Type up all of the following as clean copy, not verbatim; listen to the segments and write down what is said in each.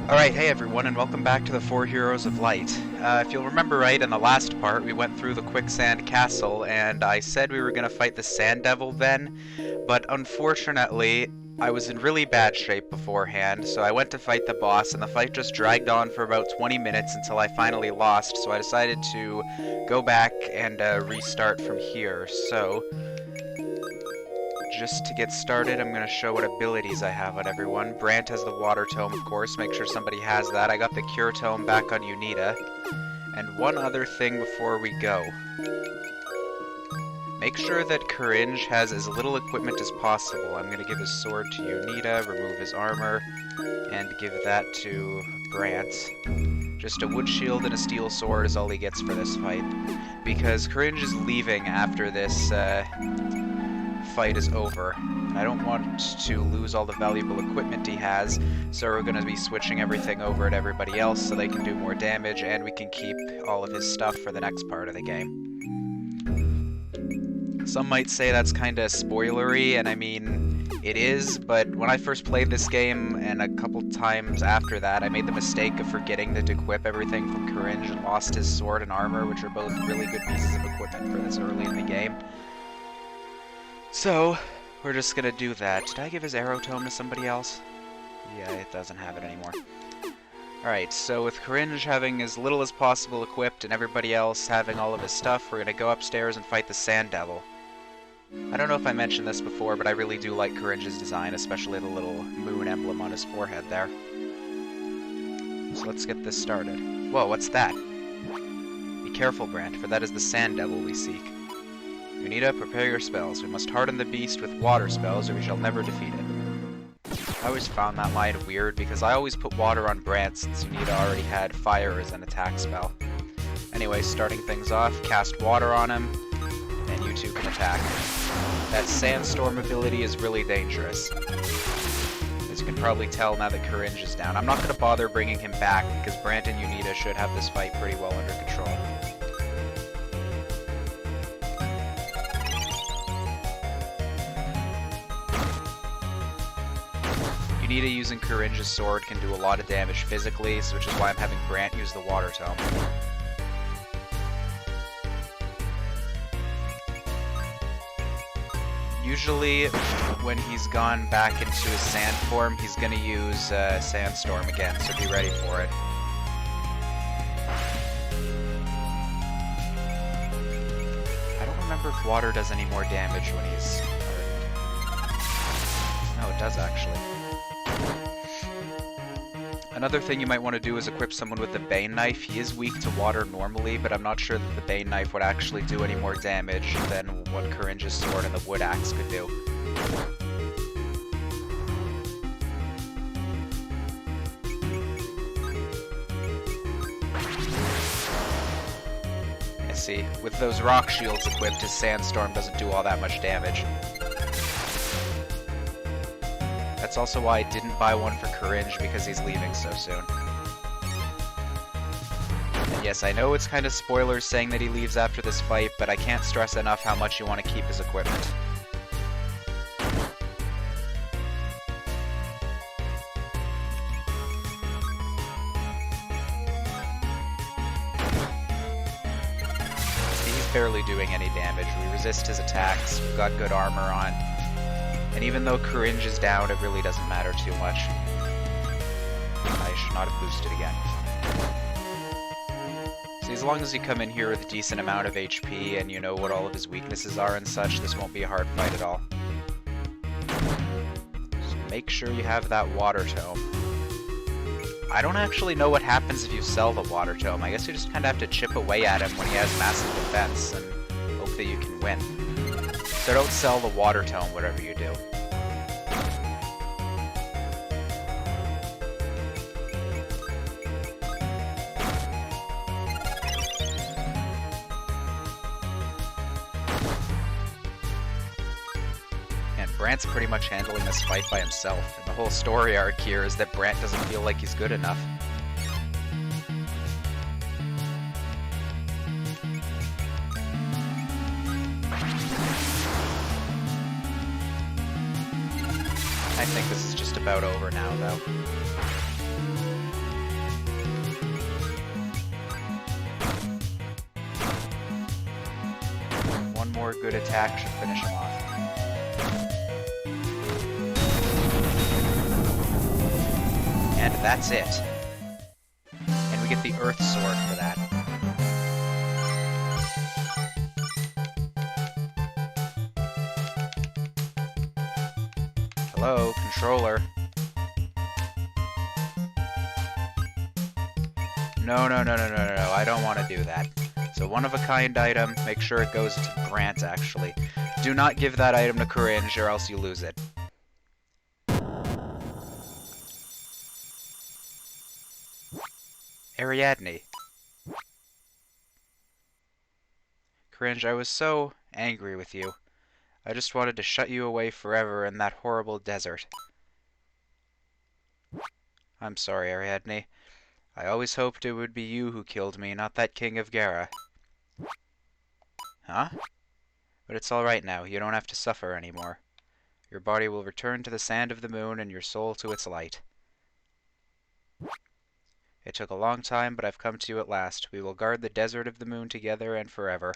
Alright, hey everyone, and welcome back to the Four Heroes of Light. If you'll remember right, in the last part, we went through the Quicksand Castle, and I said we were going to fight the Sand Devil then, but unfortunately, I was in really bad shape beforehand, so I went to fight the boss, and the fight just dragged on for about 20 minutes until I finally lost, so I decided to go back and restart from here. So, just to get started, I'm going to show what abilities I have on everyone. Brandt has the Water Tome, of course. Make sure somebody has that. I got the Cure Tome back on Yunita. And one other thing before we go. Make sure that Coringe has as little equipment as possible. I'm going to give his sword to Yunita, remove his armor, and give that to Brandt. Just a wood shield and a steel sword is all he gets for this fight. Because Coringe is leaving after this fight is over. I don't want to lose all the valuable equipment he has, so we're going to be switching everything over to everybody else so they can do more damage, and we can keep all of his stuff for the next part of the game. Some might say that's kinda spoilery, and I mean, it is, but when I first played this game, and a couple times after that, I made the mistake of forgetting to equip everything from Coringe and lost his sword and armor, which are both really good pieces of equipment for this early in the game. So, we're just gonna do that. Did I give his arrow tome to somebody else? Yeah, it doesn't have it anymore. Alright, so with Coringe having as little as possible equipped and everybody else having all of his stuff, we're gonna go upstairs and fight the Sand Devil. I don't know if I mentioned this before, but I really do like Coringe's design, especially the little moon emblem on his forehead there. So let's get this started. Whoa, what's that? Be careful, Brandt, for that is the Sand Devil we seek. Yunita, prepare your spells. We must harden the beast with water spells, or we shall never defeat it. I always found that line weird, because I always put water on Brandt since Yunita already had fire as an attack spell. Anyway, starting things off, cast water on him, and you two can attack. That Sandstorm ability is really dangerous. As you can probably tell now that Coringe is down. I'm not going to bother bringing him back, because Brandt and Yunita should have this fight pretty well under control. Yunita using Coringe's sword can do a lot of damage physically, which is why I'm having Brandt use the Water Tome. Usually, when he's gone back into his sand form, he's going to use Sandstorm again, so be ready for it. I don't remember if water does any more damage when he's hardened. No, it does actually. Another thing you might want to do is equip someone with the Bane Knife. He is weak to water normally, but I'm not sure that the Bane Knife would actually do any more damage than what Coringe's sword and the Wood Axe could do. I see. With those rock shields equipped, his Sandstorm doesn't do all that much damage. That's also why I didn't buy one for Coringe, because he's leaving so soon. And yes, I know it's kind of spoilers saying that he leaves after this fight, but I can't stress enough how much you want to keep his equipment. He's barely doing any damage. We resist his attacks, we've got good armor on. And even though Coringe is down, it really doesn't matter too much. I should not have boosted again. See, as long as you come in here with a decent amount of HP and you know what all of his weaknesses are and such, this won't be a hard fight at all. Just make sure you have that Water Tome. I don't actually know what happens if you sell the Water Tome. I guess you just kind of have to chip away at him when he has massive defense and hope that you can win. So don't sell the Water Tome, whatever you do. And Brandt's pretty much handling this fight by himself, and the whole story arc here is that Brandt doesn't feel like he's good enough. I think this is just about over now, though. more good attack should finish him off. And that's it. And we get the Earth Sword for that. Hello, controller. No, I don't want to do that. It's a one-of-a-kind item. Make sure it goes to Brandt, actually. Do not give that item to Coringe, or else you lose it. Ariadne. Coringe, I was so angry with you. I just wanted to shut you away forever in that horrible desert. I'm sorry, Ariadne. I always hoped it would be you who killed me, not that king of Gera. Huh? But it's alright now. You don't have to suffer anymore. Your body will return to the sand of the moon and your soul to its light. It took a long time, but I've come to you at last. We will guard the desert of the moon together and forever.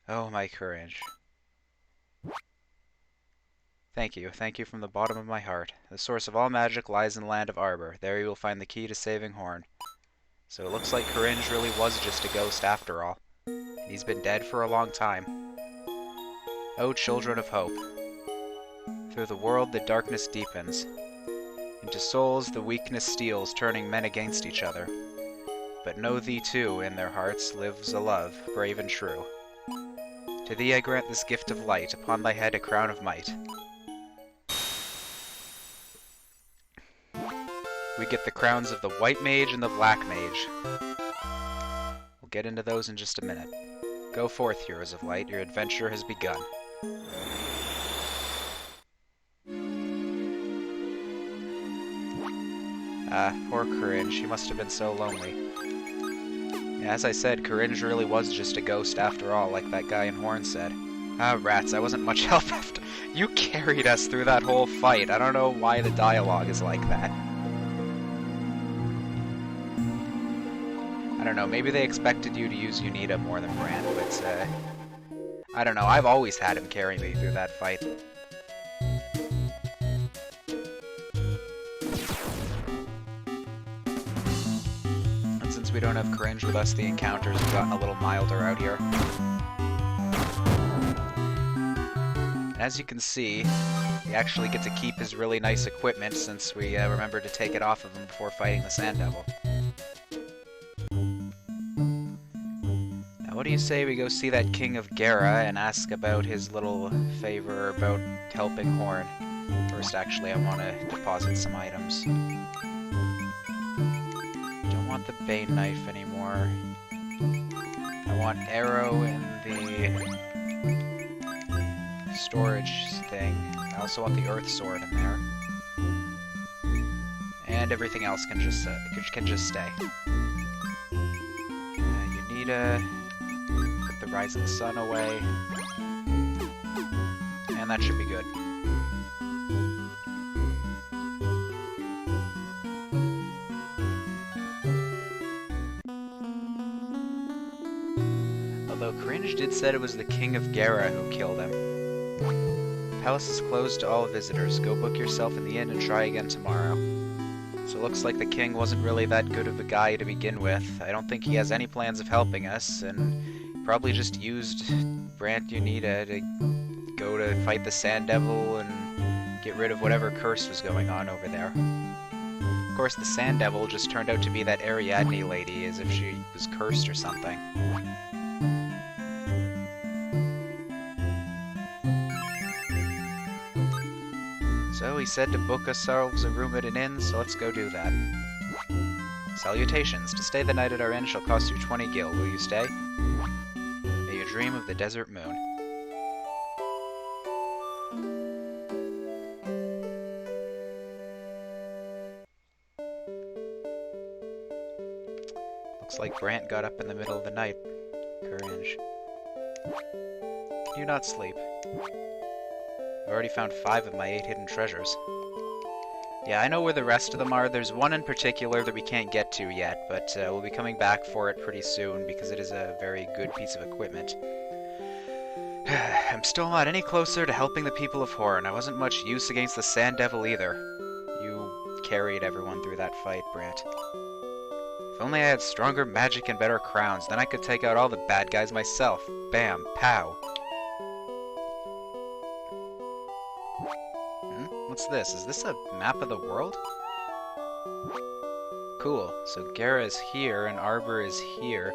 Oh, my courage. Thank you from the bottom of my heart. The source of all magic lies in the land of Arbor. There you will find the key to saving Horn. So it looks like Coringe really was just a ghost after all. He's been dead for a long time. O children of hope. Through the world the darkness deepens. Into souls the weakness steals, turning men against each other. But know thee too, in their hearts lives a love, brave and true. To thee I grant this gift of light, upon thy head a crown of might. We get the crowns of the White Mage and the Black Mage. We'll get into those in just a minute. Go forth, heroes of light, your adventure has begun. Poor Coringe, he must have been so lonely. Yeah, as I said, Coringe really was just a ghost after all, like that guy in Horn said. Ah, rats, I wasn't much help after. You carried us through that whole fight. I don't know why the dialogue is like that. I don't know, maybe they expected you to use Yunita more than Brandt, but, I don't know, I've always had him carry me through that fight. And since we don't have Coringe with us, the encounters have gotten a little milder out here. And as you can see, we actually get to keep his really nice equipment since we remembered to take it off of him before fighting the Sand Devil. What do you say we go see that King of Gera and ask about his little favor about helping Horn? First, actually, I want to deposit some items. Don't want the Bane Knife anymore. I want Arrow in the storage thing. I also want the Earth Sword in there. And everything else can just stay. Yunita. The rising sun away, and that should be good. Although Coringe did say it was the King of Gera who killed him. The palace is closed to all visitors. Go book yourself in the inn and try again tomorrow. So it looks like the king wasn't really that good of a guy to begin with. I don't think he has any plans of helping us, and probably just used Brandt and Yunita to go to fight the Sand Devil and get rid of whatever curse was going on over there. Of course, the Sand Devil just turned out to be that Ariadne lady, as if she was cursed or something. So he said to book ourselves a room at an inn, so let's go do that. Salutations. To stay the night at our inn shall cost you 20 gil. Will you stay? May you dream of the desert moon. Looks like Brandt got up in the middle of the night. Courage. Do not sleep. I've already found 5 of my 8 hidden treasures. Yeah, I know where the rest of them are. There's one in particular that we can't get to yet, but we'll be coming back for it pretty soon because it is a very good piece of equipment. I'm still not any closer to helping the people of Horn. I wasn't much use against the Sand Devil either. You carried everyone through that fight, Brandt. If only I had stronger magic and better crowns, then I could take out all the bad guys myself. Bam, pow. What's this? Is this a map of the world? Cool. So Gera is here and Arbor is here.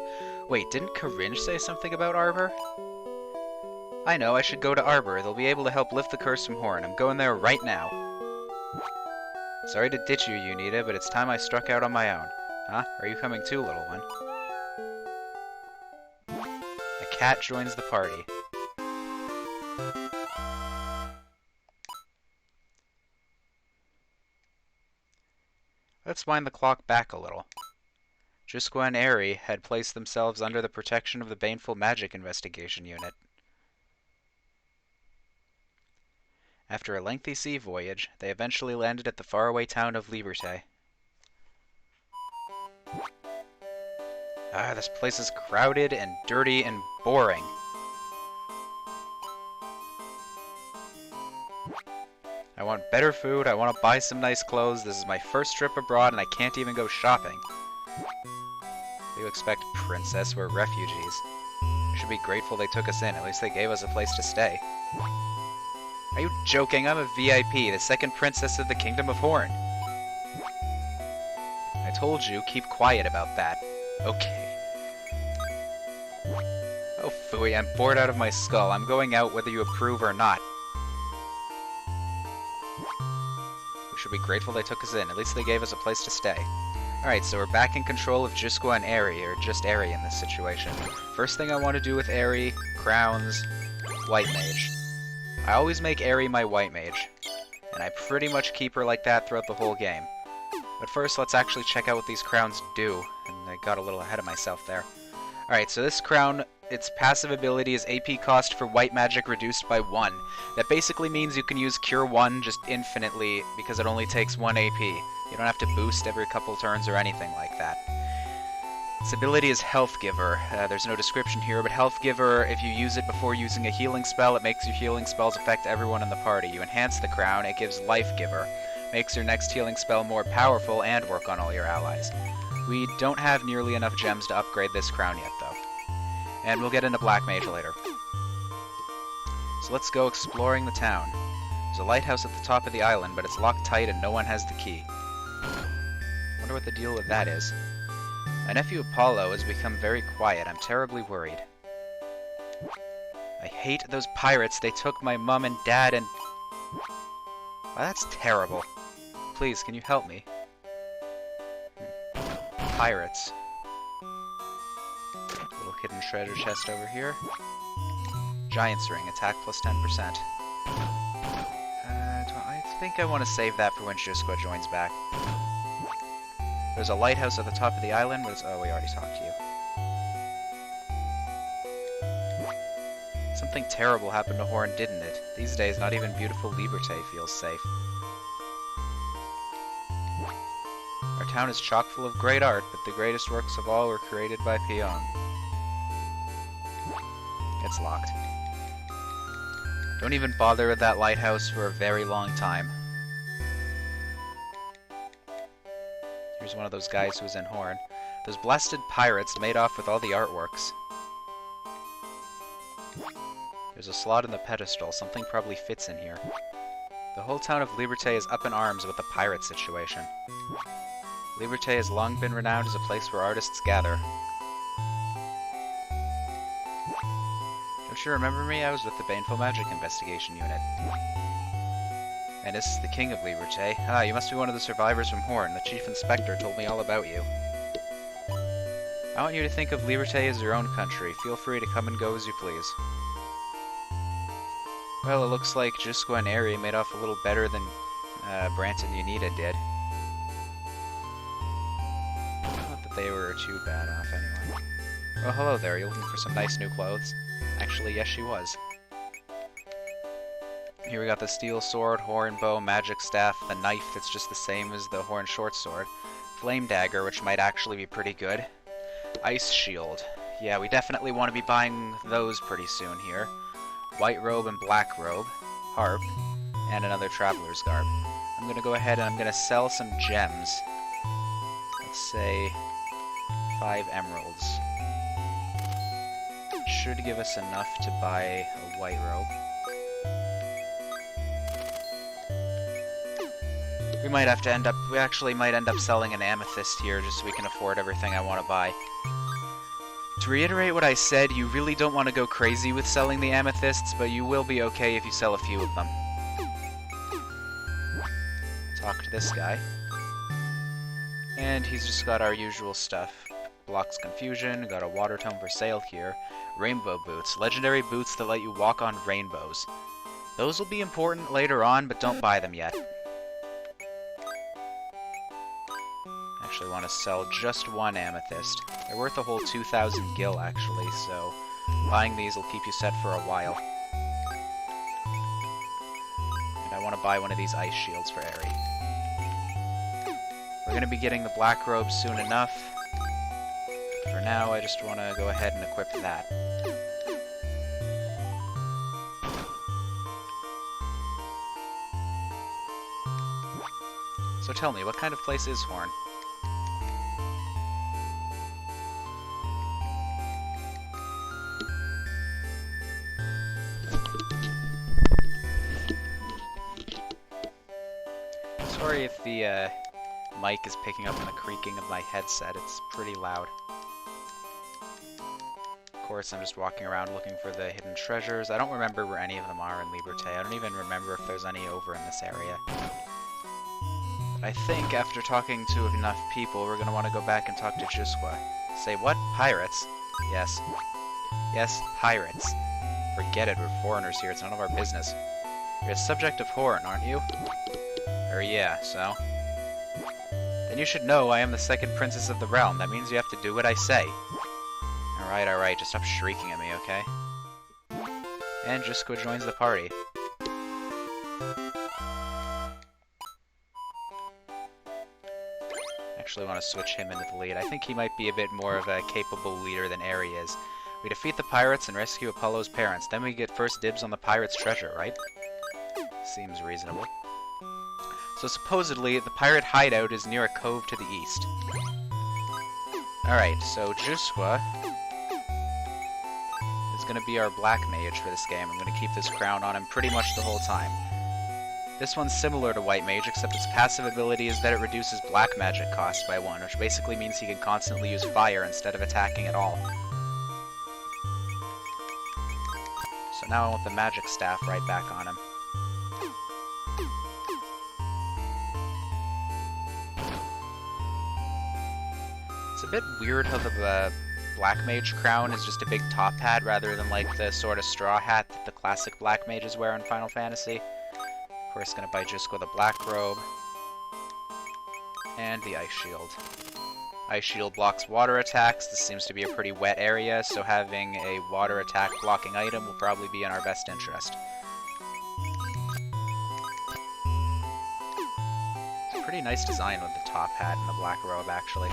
Wait, didn't Coringe say something about Arbor? I know, I should go to Arbor. They'll be able to help lift the curse from Horn. I'm going there right now. Sorry to ditch you, Yunita, but it's time I struck out on my own. Huh? Are you coming too, little one? A cat joins the party. Let's wind the clock back a little. Jusqua and Aire had placed themselves under the protection of the Baneful Magic Investigation Unit. After a lengthy sea voyage, they eventually landed at the faraway town of Lieber. Ah, this place is crowded and dirty and boring. I want better food, I want to buy some nice clothes, this is my first trip abroad and I can't even go shopping. What do you expect, princess? We're refugees. You should be grateful they took us in, at least they gave us a place to stay. Are you joking? I'm a VIP, the second princess of the Kingdom of Horn. I told you, keep quiet about that. Okay. Oh, phooey, I'm bored out of my skull. I'm going out whether you approve or not. We should be grateful they took us in. At least they gave us a place to stay. Alright, so we're back in control of Jusqua and Aire, or just Aire in this situation. First thing I want to do with Aire, crowns, White Mage. I always make Aire my White Mage, and I pretty much keep her like that throughout the whole game. But first, let's actually check out what these crowns do, and I got a little ahead of myself there. Alright, so this crown, its passive ability is AP cost for white magic reduced by 1. That basically means you can use Cure 1 just infinitely, because it only takes 1 AP. You don't have to boost every couple turns or anything like that. Its ability is Health Giver. There's no description here, but Health Giver, if you use it before using a healing spell, it makes your healing spells affect everyone in the party. You enhance the crown, it gives Life Giver. Makes your next healing spell more powerful and work on all your allies. We don't have nearly enough gems to upgrade this crown yet, though. And we'll get into Black Mage later. So let's go exploring the town. There's a lighthouse at the top of the island, but it's locked tight and no one has the key. Wonder what the deal with that is. My nephew Apollo has become very quiet. I'm terribly worried. I hate those pirates. They took my mom and dad and... Wow, that's terrible. Please, can you help me? Pirates. Little hidden treasure chest over here. Giant's Ring, attack plus 10%. I think I want to save that for when Jusqua joins back. There's a lighthouse at the top of the island, but it's... Oh, we already talked to you. Something terrible happened to Horn, didn't it? These days, not even beautiful Liberté feels safe. Our town is chock full of great art, but the greatest works of all were created by Pyong. It's locked. Don't even bother with that lighthouse for a very long time. Here's one of those guys who was in Horn. Those blasted pirates made off with all the artworks. There's a slot in the pedestal. Something probably fits in here. The whole town of Liberté is up in arms with the pirate situation. Liberté has long been renowned as a place where artists gather. Don't you remember me? I was with the Baneful Magic Investigation Unit. And this is the king of Liberté. Ah, you must be one of the survivors from Horn. The chief inspector told me all about you. I want you to think of Liberté as your own country. Feel free to come and go as you please. Well, it looks like Jusqua and Aire made off a little better than Brandt and Yunita did. Not that they were too bad off anyway. Oh, hello there. You're looking for some nice new clothes? Actually, yes, she was. Here we got the steel sword, horn bow, magic staff, the knife that's just the same as the horn short sword, flame dagger, which might actually be pretty good, ice shield. Yeah, we definitely want to be buying those pretty soon here. white robe and black robe, harp, and another traveler's garb. I'm going to go ahead and I'm going to sell some gems. Let's say 5 emeralds. Should give us enough to buy a white robe. We actually might end up selling an amethyst here just so we can afford everything I want to buy. To reiterate what I said, you really don't want to go crazy with selling the amethysts, but you will be okay if you sell a few of them. Talk to this guy. And he's just got our usual stuff. Blocks confusion, got a water tome for sale here. Rainbow boots, legendary boots that let you walk on rainbows. Those will be important later on, but don't buy them yet. Actually want to sell just 1 amethyst. They're worth a whole 2,000 gil actually, so buying these will keep you set for a while. And I want to buy one of these ice shields for Aire. We're going to be getting the black robe soon enough. For now, I just want to go ahead and equip that. So tell me, what kind of place is Horn? Sorry if the mic is picking up on the creaking of my headset, it's pretty loud. Of course, I'm just walking around looking for the hidden treasures. I don't remember where any of them are in Lieber. I don't even remember if there's any over in this area. But I think after talking to enough people, we're going to want to go back and talk to Jusqua. Say what? Pirates? Yes. Yes, pirates. Forget it, we're foreigners here, it's none of our business. You're a subject of Horn, aren't you? Yeah, so? Then you should know I am the second princess of the realm. That means you have to do what I say. Alright, just stop shrieking at me, okay? And Jusqua joins the party. Actually want to switch him into the lead. I think he might be a bit more of a capable leader than Aire is. We defeat the pirates and rescue Apollo's parents. Then we get first dibs on the pirates' treasure, right? Seems reasonable. So supposedly, the pirate hideout is near a cove to the east. Alright, so Jusqua is going to be our black mage for this game. I'm going to keep this crown on him pretty much the whole time. This one's similar to white mage, except its passive ability is that it reduces black magic cost by 1, which basically means he can constantly use fire instead of attacking at all. So now I want the magic staff right back on him. It's a bit weird how the black mage crown is just a big top hat rather than like the sort of straw hat that the classic black mages wear in Final Fantasy. Of course, gonna buy Jusqua the black robe. And the ice shield. Ice shield blocks water attacks. This seems to be a pretty wet area, so having a water attack blocking item will probably be in our best interest. It's a pretty nice design with the top hat and the black robe, actually.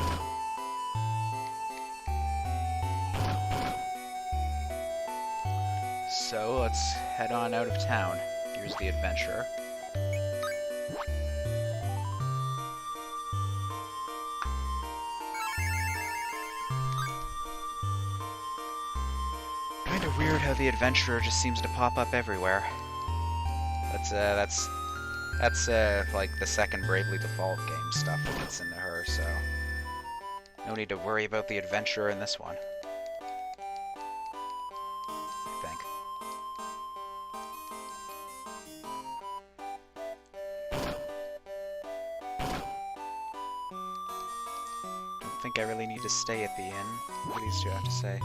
So, let's head on out of town. Here's the adventurer. Kinda weird how the adventurer just seems to pop up everywhere. That's like the second Bravely Default game stuff that gets into her, so no need to worry about the adventurer in this one. I think I really need to stay at the inn. What do these two have to say?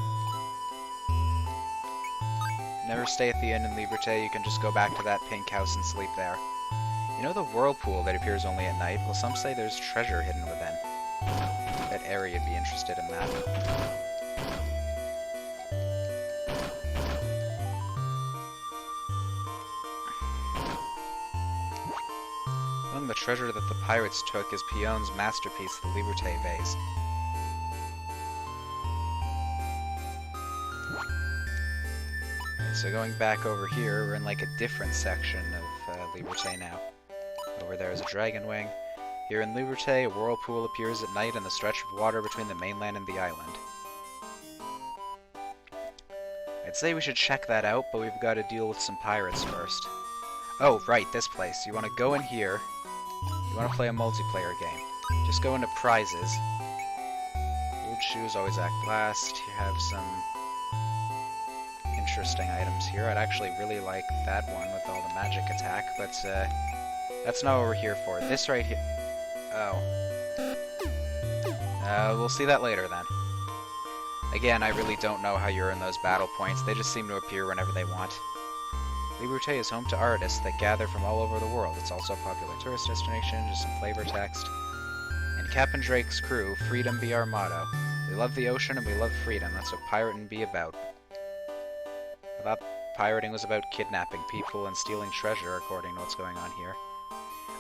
Never stay at the inn in Lieber. You can just go back to that pink house and sleep there. You know the whirlpool that appears only at night? Well, some say there's treasure hidden within. That Aire would be interested in that. Among the treasure that the pirates took is Pion's masterpiece, the Liberté vase. so going back over here, we're in like a different section of Liberté now. Over there is a dragon wing. Here in Liberté, a whirlpool appears at night in the stretch of water between the mainland and the island. I'd say we should check that out, but we've got to deal with some pirates first. Oh, right, this place. You want to go in here. You want to play a multiplayer game. Just go into prizes. Old shoes always act last. You have some interesting items here. I'd actually really like that one with all the magic attack, but that's not what we're here for. This right here... Oh. We'll see that later then. Again, I really don't know how you earn those battle points. They just seem to appear whenever they want. Liberté is home to artists that gather from all over the world. It's also a popular tourist destination, just some flavor text. And Captain Drake's crew, freedom be our motto. We love the ocean and we love freedom. That's what pirating be about. I thought pirating was about kidnapping people and stealing treasure, according to what's going on here.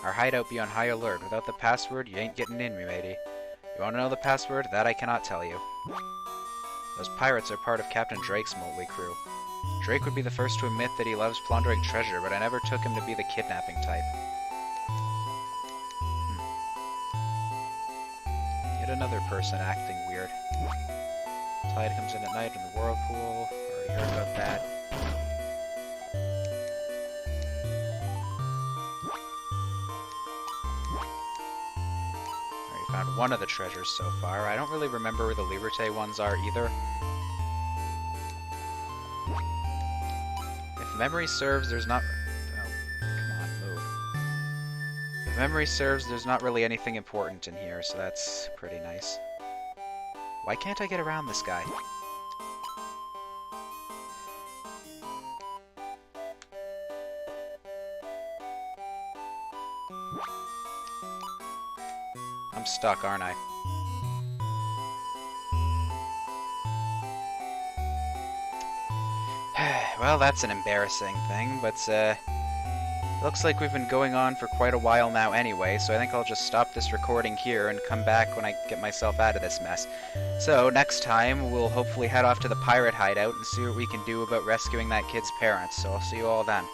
Our hideout be on high alert. Without the password, you ain't getting in, me matey. You want to know the password? That I cannot tell you. Those pirates are part of Captain Drake's motley crew. Drake would be the first to admit that he loves plundering treasure, but I never took him to be the kidnapping type. Yet another person acting weird. Tide comes in at night in the whirlpool. Already heard about that. Already found one of the treasures so far. I don't really remember where the Liberté ones are either. If memory serves, there's not... Oh, come on, move. If memory serves, there's not really anything important in here, so that's pretty nice. Why can't I get around this guy? I'm stuck, aren't I? Well, that's an embarrassing thing, but looks like we've been going on for quite a while now anyway, so I think I'll just stop this recording here and come back when I get myself out of this mess. So, next time, we'll hopefully head off to the pirate hideout and see what we can do about rescuing that kid's parents, so I'll see you all then.